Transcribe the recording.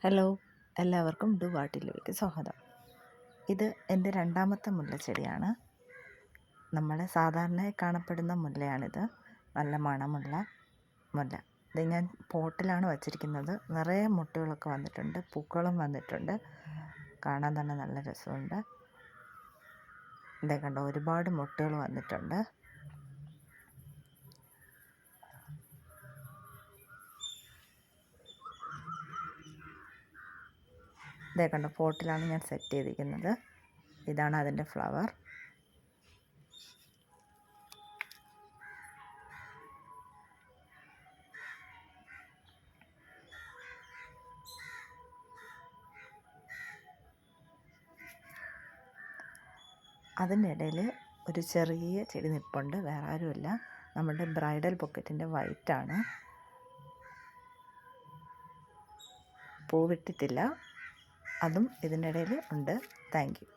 Hello, എല്ലാവർക്കും do വാട്ടിലേക്ക് സ്വാഗതം. ഇത് എൻ്റെ രണ്ടാമത്തെ മുല്ലച്ചെടിയാണ്. നമ്മൾ സാധാരണയായി കാണപ്പെടുന്ന മുല്ലയാണിത്. നല്ല മണമുള്ള മുല്ല. ഇത് ഞാൻ പോട്ടിലാണ് വച്ചിരിക്കുന്നത്. നിറയെ മുട്ടുകളൊക്കെ വന്നിട്ടുണ്ട്, പൂക്കളും വന്നിട്ടുണ്ട്. കാണാൻ തന്നെ നല്ല രസമുണ്ട്. ഇതേ കണ്ടോ, ഒരുപാട് മുട്ടുകൾ വന്നിട്ടുണ്ട്. ഇതേ കണ്ടോ, പോട്ടിലാണ് ഞാൻ സെറ്റ് ചെയ്തിരിക്കുന്നത്. ഇതാണ് അതിൻ്റെ ഫ്ലവർ. അതിൻ്റെ ഇടയിൽ ഒരു ചെറിയ ചെടി നിൽപ്പുണ്ട്. വേറെ ആരുമില്ല, നമ്മുടെ ബ്രൈഡൽ ബൊക്കറ്റിൻ്റെ വൈറ്റാണ്. പൂവിട്ടിട്ടില്ല, അതും ഇതിനിടയിൽ ഉണ്ട്. Thank you.